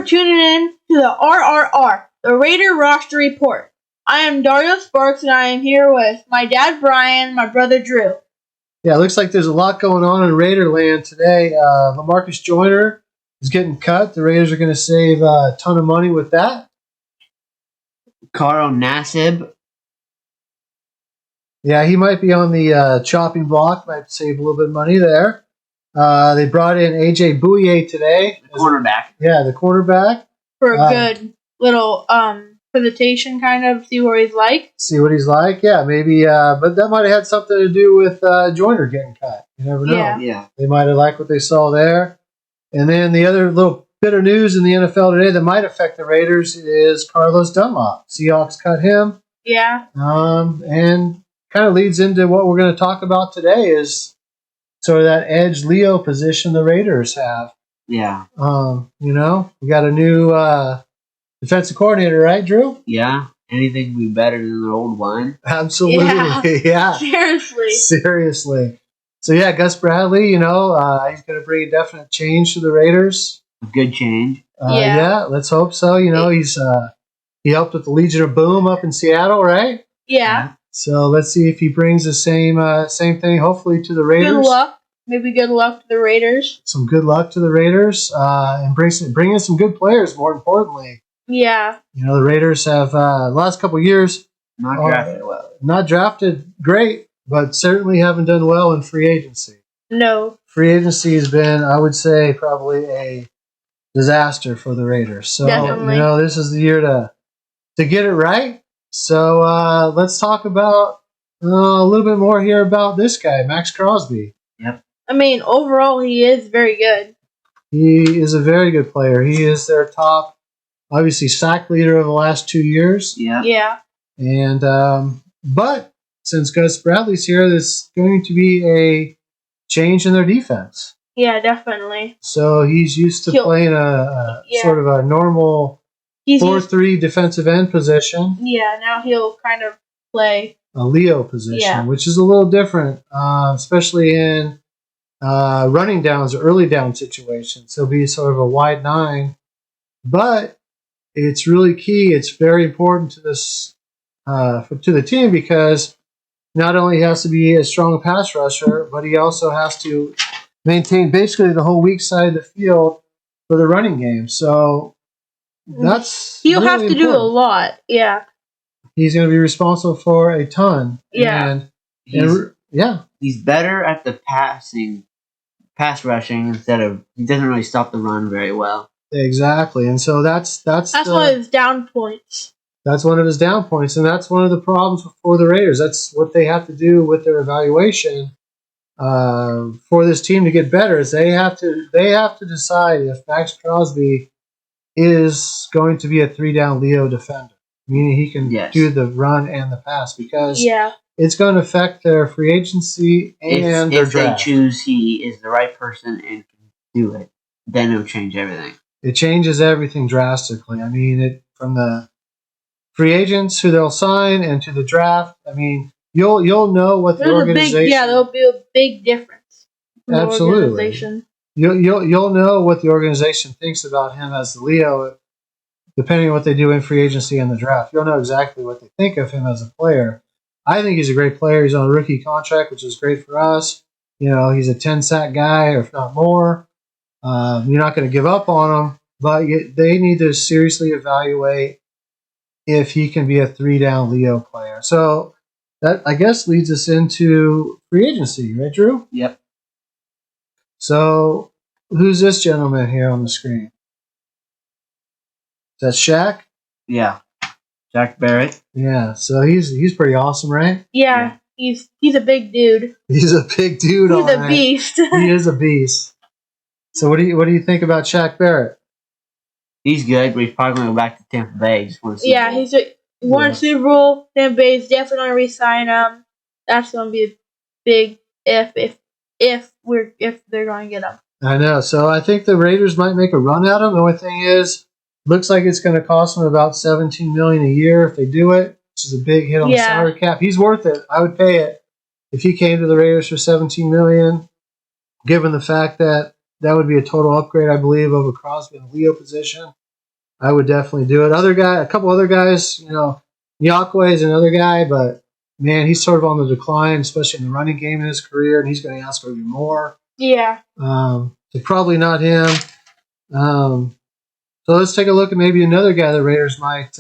tuning in to the RRR, the Raider Roster Report. I am Dario Sparks, and I am here with my dad, Brian, my brother, Drew. Yeah, it looks like there's a lot going on in Raiderland today. LaMarcus Joyner is getting cut. The Raiders are going to save a ton of money with that. Karl Lawson. Yeah, he might be on the chopping block. Might save a little bit of money there. They brought in A.J. Bouye today. The cornerback. The quarterback. For a good little presentation, kind of, see what he's like. See what he's like, yeah, maybe. But that might have had something to do with Joyner getting cut. You never know. Yeah. They might have liked what they saw there. And then the other little bit of news in the NFL today that might affect the Raiders is Carlos Dunlop. Seahawks cut him. Yeah. And kind of leads into what we're going to talk about today is sort of that edge Leo position the Raiders have. Yeah. We got a new defensive coordinator, right, Drew? Yeah. Anything would be better than the old one. Absolutely. Yeah. Seriously. So, yeah, Gus Bradley, he's going to bring a definite change to the Raiders. A good change. Yeah, let's hope so. He helped with the Legion of Boom up in Seattle, right? Yeah. So let's see if he brings the same thing, hopefully, to the Raiders. Good luck. Maybe good luck to the Raiders. Some good luck to the Raiders, and bring in some good players, more importantly. Yeah. The Raiders have, the last couple of years, Not drafted well. Not drafted great, but certainly haven't done well in free agency. No. Free agency has been, I would say, probably a disaster for the Raiders. So, definitely. This is the year to get it right. So let's talk about a little bit more here about this guy, Maxx Crosby. Yep. I mean, overall, he is very good. He is a very good player. He is their top, obviously, sack leader of the last 2 years. Yeah. Yeah. And but since Gus Bradley's here, there's going to be a change in their defense. Yeah, definitely. So he's used to playing a sort of a normal 4-3 defensive end position. Yeah, now he'll kind of play a Leo position, which is a little different, especially in running downs or early down situations. He'll be sort of a wide 9, but it's really key. It's very important to this to the team because not only has to be a strong pass rusher, but he also has to maintain basically the whole weak side of the field for the running game. So he'll have to do a lot. Yeah. He's going to be responsible for a ton. Yeah. He's better at the pass rushing he doesn't really stop the run very well. Exactly. And so that's one of his down points. That's one of his down points, and that's one of the problems for the Raiders. That's what they have to do with their evaluation for this team to get better. Is they have to decide if Maxx Crosby is going to be a 3-down Leo defender, meaning he can do the run and the pass, because it's going to affect their free agency and their draft. If they choose he is the right person and can do it, then it'll change everything. It changes everything drastically. I mean, from the free agents who they'll sign and to the draft. I mean, you'll know what the organization. There'll be a big difference. Absolutely. You'll know what the organization thinks about him as the Leo, depending on what they do in free agency and the draft. You'll know exactly what they think of him as a player. I think he's a great player. He's on a rookie contract, which is great for us. He's a 10-sack guy, or if not more. You're not going to give up on him, but they need to seriously evaluate if he can be a 3-down Leo player. So that, I guess, leads us into free agency, right, Drew? Yep. So who's this gentleman here on the screen? Is that Shaq? Yeah. Shaq Barrett. Yeah, so he's pretty awesome, right? Yeah. He's a big dude. He's a big dude. He's a beast. He is a beast. So what do you think about Shaq Barrett? He's good, but he's probably going to go back to Tampa Bay. He's won a Super Bowl. Tampa Bay's definitely going to re-sign him. That's going to be a big if they're going to get him. I know. So I think the Raiders might make a run at him. The only thing is, looks like it's going to cost them about $17 million a year if they do it, which is a big hit on the salary cap. He's worth it. I would pay it if he came to the Raiders for $17 million, given the fact that would be a total upgrade, I believe, over Crosby in the Leo position. I would definitely do it. A couple other guys, Yakwe is another guy, but man, he's sort of on the decline, especially in the running game in his career, and he's going to ask for even more. Yeah. So probably not him. So let's take a look at maybe another guy the Raiders might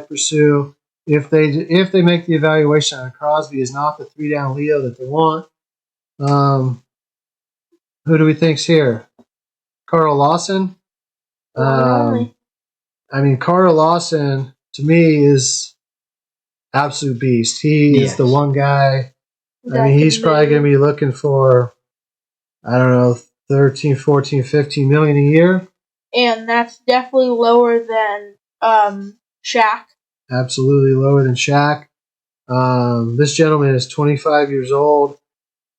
pursue if they make the evaluation on Crosby is not the 3-down Leo that they want. Who do we think's here? Karl Lawson. Karl Lawson to me is absolute beast. He is the one guy. He's probably going to be looking for, I don't know, 13, 14, 15 million a year. And that's definitely lower than Shaq. Absolutely lower than Shaq. This gentleman is 25 years old.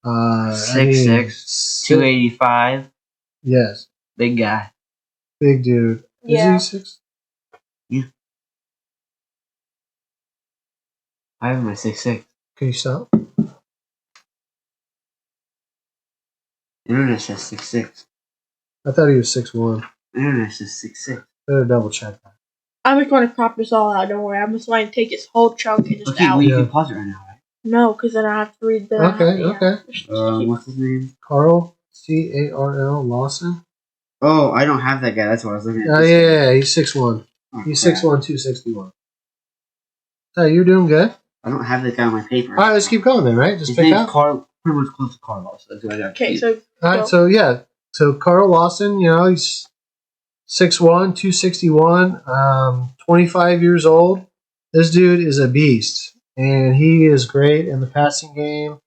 6'6", 285. Yes. Big guy. Big dude. Yeah. Is he 6? Yeah. I have my 6'6". Can you stop? Internet says 6'6". I thought he was 6'1". Internet says 6'6". Better double check that. I'm just going to crop this all out. Don't worry. I'm just going to take this whole chunk and just out. Well, you can pause it right now, right? No, because then I have to read the. Okay. What's his name? Carl, Carl Lawson. Oh, I don't have that guy. That's what I was looking at. Oh, yeah, he's 6'1". He's 6'1", 261. So you're doing good. I don't have that guy on my paper. All right, let's keep going then, right? Just his pick name's out. Carl, pretty much close to Karl Lawson. That's what I got. Okay, so. All right, so yeah. So Karl Lawson, he's 6'1", 261, 25 years old. This dude is a beast. And he is great in the passing game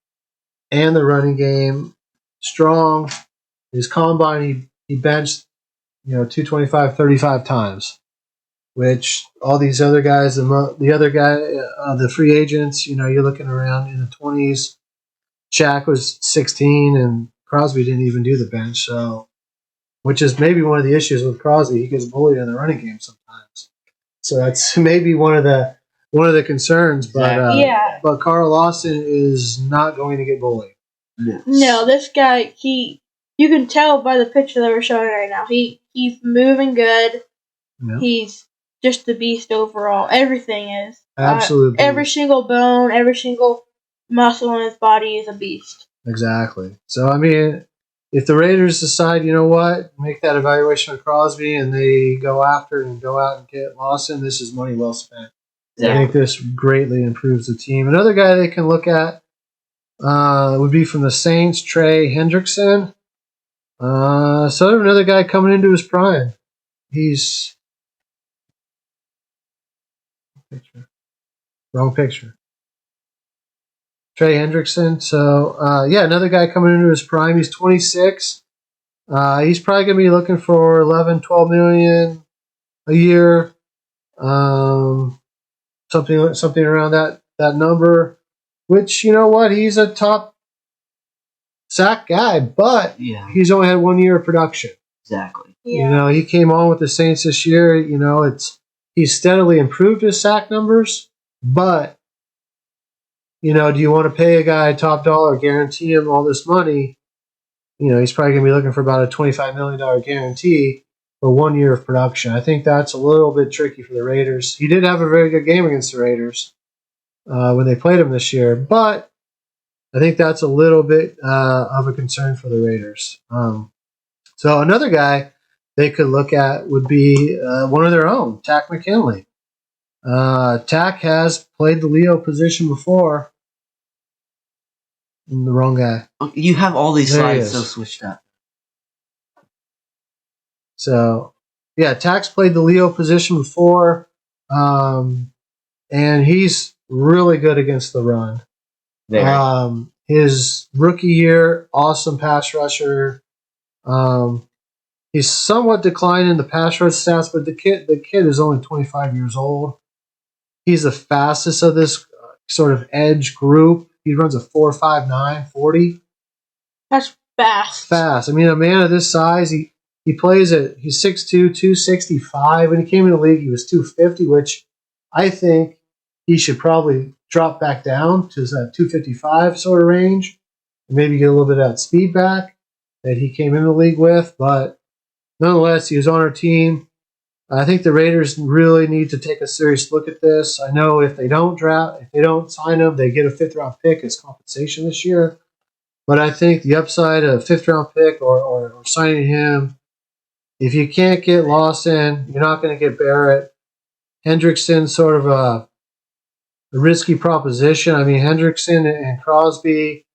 and the running game. Strong. His combine, he benched, 225 35 times, which all these other guys, the free agents, you're looking around in the 20s. Shaq was 16, and Crosby didn't even do the bench, so which is maybe one of the issues with Crosby. He gets bullied in the running game sometimes, so that's maybe one of the concerns. But but Karl Lawson is not going to get bullied. No, this guy, you can tell by the picture that we're showing right now. He's moving good. Yeah. He's just a beast overall. Everything is. Absolutely. Every single bone, every single muscle in his body is a beast. Exactly. So, if the Raiders decide, make that evaluation of Crosby and they go out and get Lawson, this is money well spent. Yeah. I think this greatly improves the team. Another guy they can look at would be from the Saints, Trey Hendrickson. So another guy coming into his prime. He's wrong picture. Trey Hendrickson. So another guy coming into his prime. He's 26. He's probably going to be looking for 11, 12 million a year. Something around that number. Which, you know what, he's a top sack guy, but he's only had 1 year of production. Exactly. Yeah. He came on with the Saints this year. He's steadily improved his sack numbers, but do you want to pay a guy top dollar, guarantee him all this money? He's probably going to be looking for about a $25 million guarantee for 1 year of production. I think that's a little bit tricky for the Raiders. He did have a very good game against the Raiders when they played him this year, but I think that's a little bit of a concern for the Raiders. So another guy they could look at would be one of their own, Takk McKinley. Takk has played the Leo position before. I'm the wrong guy. You have all these slides so switched up. So, Takk's played the Leo position before, and he's really good against the run. His rookie year, awesome pass rusher. He's somewhat declined in the pass rush stats, but the kid is only 25 years old. He's the fastest of this sort of edge group. He runs a 4.59 40. That's fast. A man of this size, he's 6'2", 265. When he came in the league, he was 250, which I think he should probably drop back down to that 255 sort of range. Maybe get a little bit of that speed back that he came in the league with. But nonetheless, he was on our team. I think the Raiders really need to take a serious look at this. I know if they don't sign him, they get a 5th-round pick as compensation this year. But I think the upside of a 5th-round pick or signing him, if you can't get Lawson, you're not going to get Barrett. Hendrickson, sort of a risky proposition. I mean, Hendrickson and Crosby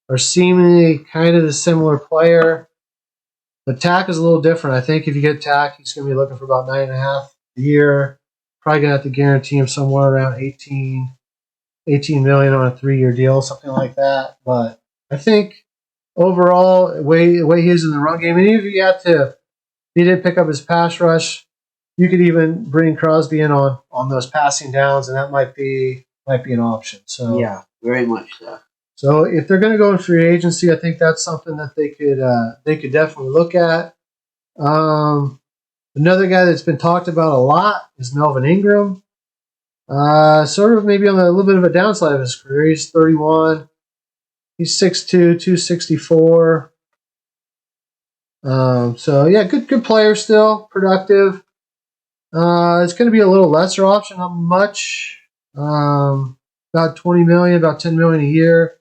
are seemingly kind of the similar player. But Takk is a little different. I think if you get Takk, he's going to be looking for about 9.5 a year. Probably going to have to guarantee him somewhere around 18 million on a 3-year deal, something like that. But I think overall, the way he is in the run game, and even if he did pick up his pass rush, you could even bring Crosby in on those passing downs, and that might be an option. So yeah, very much so. So if they're going to go in free agency, I think that's something that they could definitely look at. Another guy that's been talked about a lot is Melvin Ingram. Sort of maybe on a little bit of a downside of his career. He's 31. He's 6'2", 264. So yeah, good player still, productive. It's going to be a little lesser option. Not much. About 20 million, about 10 million a year.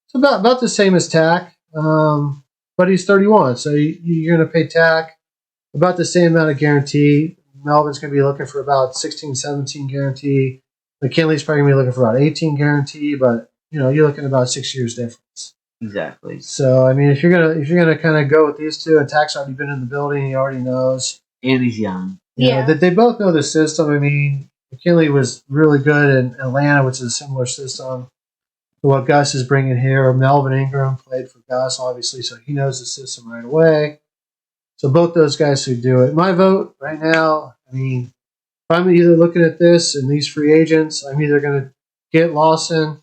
So about the same as Takk. But he's 31, so you're going to pay Takk about the same amount of guarantee. Melvin's going to be looking for about 16, 17 guarantee. McKinley's probably going to be looking for about 18 guarantee, but you're looking at about 6 years difference. Exactly. So I mean, if you're gonna kind of go with these two, and Takk's already been in the building, he already knows, and he's young. That they both know the system. I mean, McKinley was really good in Atlanta, which is a similar system to what Gus is bringing here. Melvin Ingram played for Gus, obviously, so he knows the system right away. So both those guys should do it. My vote right now, I mean, if I'm either looking at this and these free agents, I'm either going to get Lawson,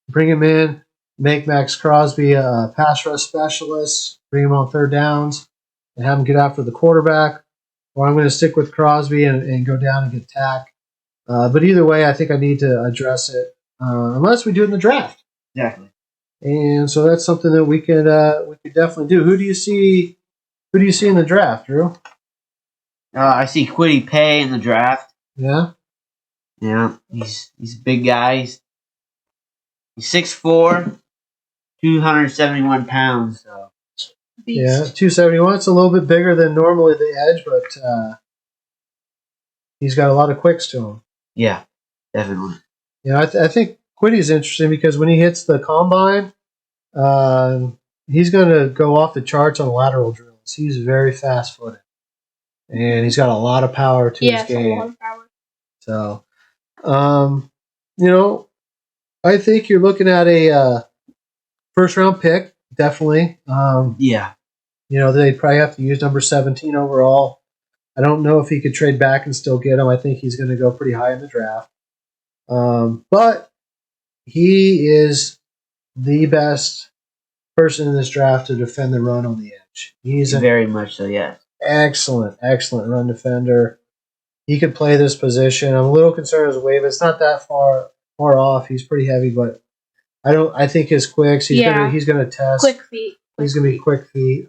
bring him in, make Maxx Crosby a pass rush specialist, bring him on 3rd downs, and have him get after the quarterback, or I'm going to stick with Crosby and go down and get Takk. But either way, I think I need to address it, unless we do it in the draft. Exactly. And so that's something that we could definitely do. Who do you see in the draft, Drew? I see Kwity Paye in the draft. Yeah. Yeah, he's a big guy. He's 6'4", 271 pounds. So. Yeah, 271. It's a little bit bigger than normally the edge, but he's got a lot of quicks to him. Yeah, definitely. Yeah, I think Quity's interesting because when he hits the combine, he's going to go off the charts on lateral drills. He's very fast-footed, and he's got a lot of power to his game. A lot of power. So, I think you're looking at a first-round pick, definitely. Yeah. They'd probably have to use number 17 overall. I don't know if he could trade back and still get him. I think he's going to go pretty high in the draft. But he is the best person in this draft to defend the run on the edge. He's very much so, yes. Excellent run defender. He could play this position. I'm a little concerned as a wave. It's not that far off. He's pretty heavy, but I think his quicks. He's gonna test. Quick feet. He's gonna be quick feet.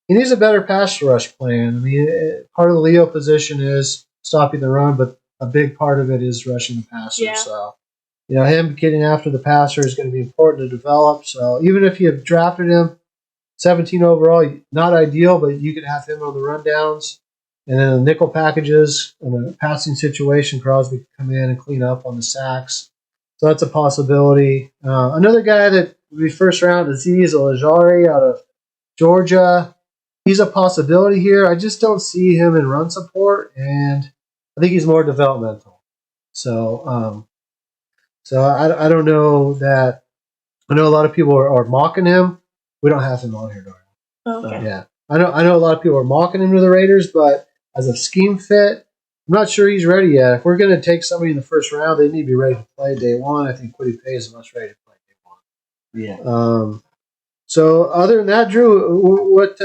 He needs a better pass rush plan. I mean, part of the Leo position is stopping the run, but a big part of it is rushing the passer. Yeah. So, him getting after the passer is going to be important to develop. So even if you have drafted him 17 overall, not ideal, but you could have him on the rundowns. And then the nickel packages in a passing situation, Crosby could come in and clean up on the sacks. So that's a possibility. Another guy that would be first round, Azeez Ojulari out of Georgia. He's a possibility here. I just don't see him in run support, and I think he's more developmental. So, I don't know that. I know a lot of people are mocking him. We don't have him on here, Dorian. Okay. Yeah, I know a lot of people are mocking him to the Raiders, but as a scheme fit, I'm not sure he's ready yet. If we're going to take somebody in the first round, they need to be ready to play day one. I think Kwity Paye is much ready to play day one. Yeah. So other than that, Drew, what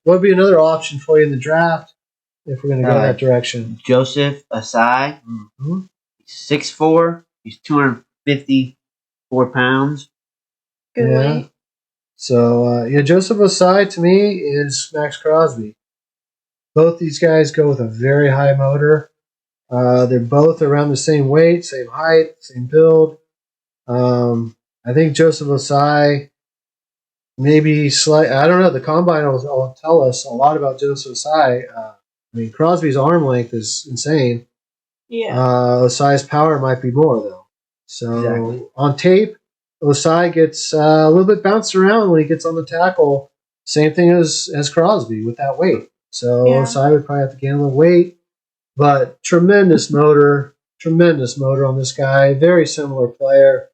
would be another option for you in the draft if we're going to go that direction? Joseph Asai. Mm-hmm. He's 6'4". He's 254 pounds. Good weight. So Joseph Asai to me is Maxx Crosby. Both these guys go with a very high motor. They're both around the same weight, same height, same build. I think Joseph Osai maybe slight. I don't know. The combine will tell us a lot about Joseph Osai. I mean, Crosby's arm length is insane. Yeah. Osai's power might be more though. So Exactly. on tape, Osai gets a little bit bounced around when he gets on the tackle. Same thing as Crosby with that weight. So Osai would probably have to gain a little weight, but tremendous motor on this guy. Very similar player.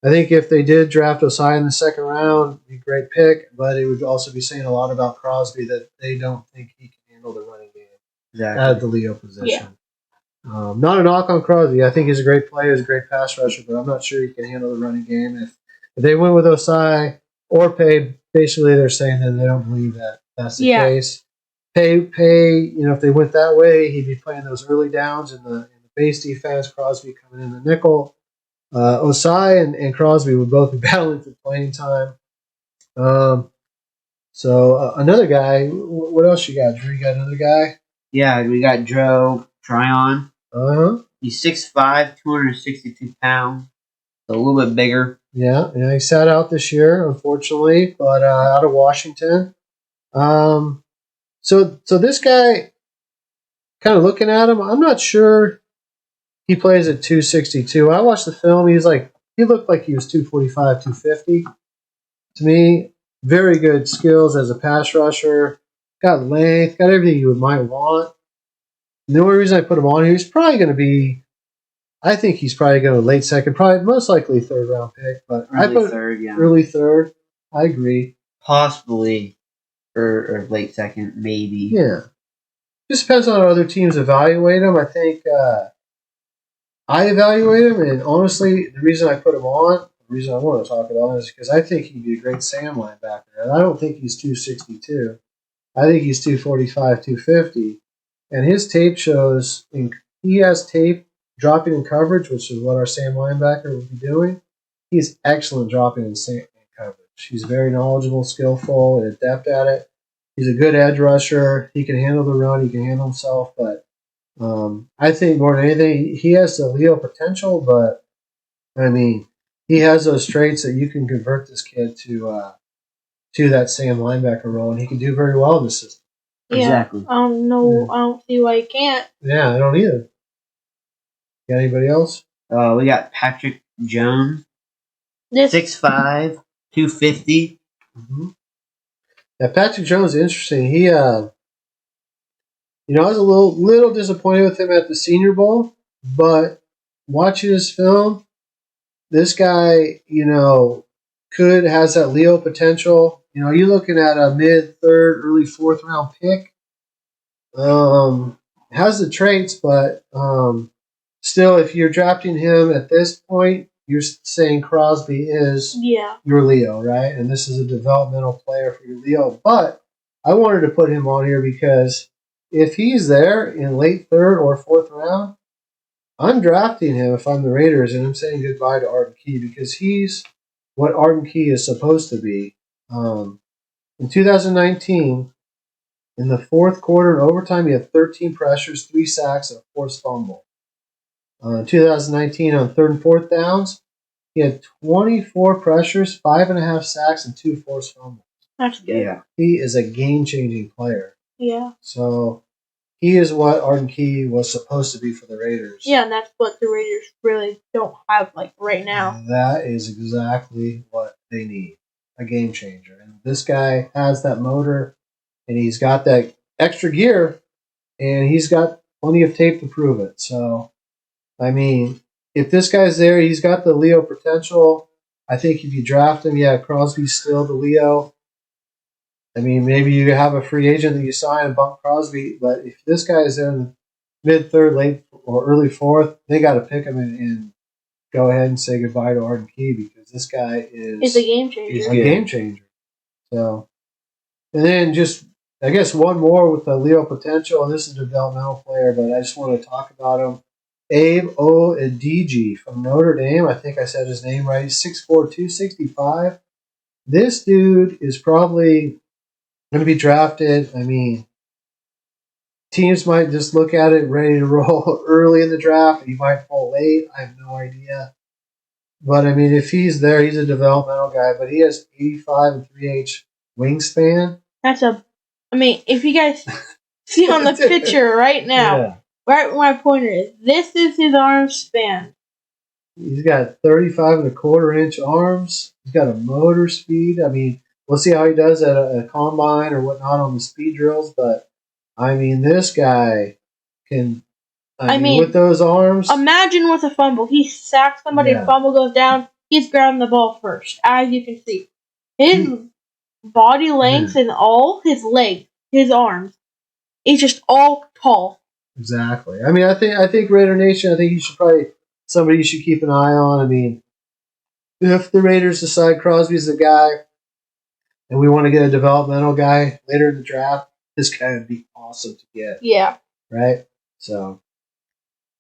I think if they did draft Osai in the second round, it'd be a great pick, but it would also be saying a lot about Crosby that they don't think he can handle the running game at the Leo position. Yeah. Not a knock on Crosby. I think he's a great player, he's a great pass rusher, but I'm not sure he can handle the running game. If they went with Osai or Pay, basically they're saying that they don't believe that that's the case. Pay, if they went that way, he'd be playing those early downs in the base defense, Crosby coming in the nickel. Osai and Crosby would both be battling for playing time. So another guy, what else you got, Drew? You got another guy? Yeah, we got Joe Tryon. He's 6'5", 262 pounds. So a little bit bigger. Yeah, he sat out this year, unfortunately, but out of Washington. So this guy, kind of looking at him, I'm not sure he plays at 262. I watched the film. He looked like he was 245, 250. To me, very good skills as a pass rusher. Got length, got everything you might want. And the only reason I put him on here, I think he's probably going to late second, probably most likely third round pick. But early third, yeah. Early third. I agree. Possibly, or late second, maybe. Yeah. Just depends on how other teams evaluate him. I think I evaluate him, and honestly, the reason I put him on, the reason I want to talk about him is because I think he'd be a great Sam linebacker. And I don't think he's 262. I think he's 245, 250. And his tape shows, he has tape dropping in coverage, which is what our Sam linebacker would be doing. He's excellent dropping in coverage. He's very knowledgeable, skillful, and adept at it. He's a good edge rusher. He can handle the run. He can handle himself. But I think more than anything, he has the Leo potential. But, I mean, he has those traits that you can convert this kid to that Sam linebacker role, and he can do very well in the system. Yeah, exactly. I don't know. Yeah. I don't see why he can't. Yeah, I don't either. Got anybody else? We got Patrick Jones. 6'5", 250. Mm-hmm. Yeah, Patrick Jones is interesting. He, I was a little disappointed with him at the Senior Bowl, but watching his film, this guy, has that Leo potential. You're looking at a mid-third, early fourth-round pick. Has the traits, but still, if you're drafting him at this point, you're saying Crosby is your Leo, right? And this is a developmental player for your Leo. But I wanted to put him on here because if he's there in late third or fourth round, I'm drafting him if I'm the Raiders, and I'm saying goodbye to Arden Key because he's what Arden Key is supposed to be. In 2019, in the fourth quarter and overtime, he had 13 pressures, 3 sacks, and a forced fumble. In 2019, on third and fourth downs, he had 24 pressures, 5.5 sacks, and 2 forced fumbles. That's good. Yeah. He is a game-changing player. Yeah. So he is what Arden Key was supposed to be for the Raiders. Yeah, and that's what the Raiders really don't have right now. That is exactly what they need, a game changer. And this guy has that motor, and he's got that extra gear, and he's got plenty of tape to prove it. So, I mean, if this guy's there, he's got the Leo potential. I think if you draft him, Crosby's still the Leo. I mean, maybe you have a free agent that you sign and bump Crosby, but if this guy is there in the mid-third, late or early fourth, they got to pick him and go ahead and say goodbye to Arden Key because this guy is a game changer. He's a game changer. So, and then just, I guess, one more with the Leo potential, and this is a developmental player, but I just want to talk about him. Abe Oediji from Notre Dame. I think I said his name right. He's 6'4", 265. This dude is probably going to be drafted. I mean, teams might just look at it ready to roll early in the draft. He might fall late. I have no idea. But, I mean, if he's there, he's a developmental guy. But he has 85 and 3/8 wingspan. If you guys see on the picture right now, right where my pointer is, this is his arm span. He's got 35.25-inch arms. He's got a motor speed. I mean, we'll see how he does at a combine or whatnot on the speed drills. But, I mean, this guy can... I mean, with those arms... Imagine with a fumble. He sacks somebody, a fumble goes down, he's grabbing the ball first, as you can see. His body length and all, his legs, his arms, he's just all tall. Exactly. I mean, I think Raider Nation, I think you should probably... Somebody you should keep an eye on. I mean, if the Raiders decide Crosby's the guy, and we want to get a developmental guy later in the draft, this guy would be awesome to get. Yeah. Right? So...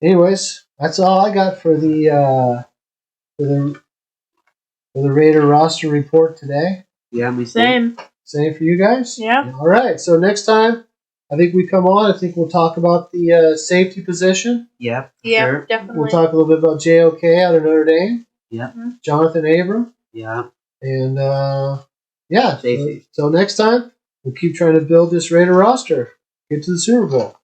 Anyways, that's all I got for the Raider roster report today. Yeah, me same. Same for you guys. Yeah. All right. So next time, I think we come on. I think we'll talk about the safety position. Yep. Yeah, sure. definitely. We'll talk a little bit about JOK out of Notre Dame. Yep. Johnathan Abram. Yeah. And safety. So next time, we'll keep trying to build this Raider roster. Get to the Super Bowl.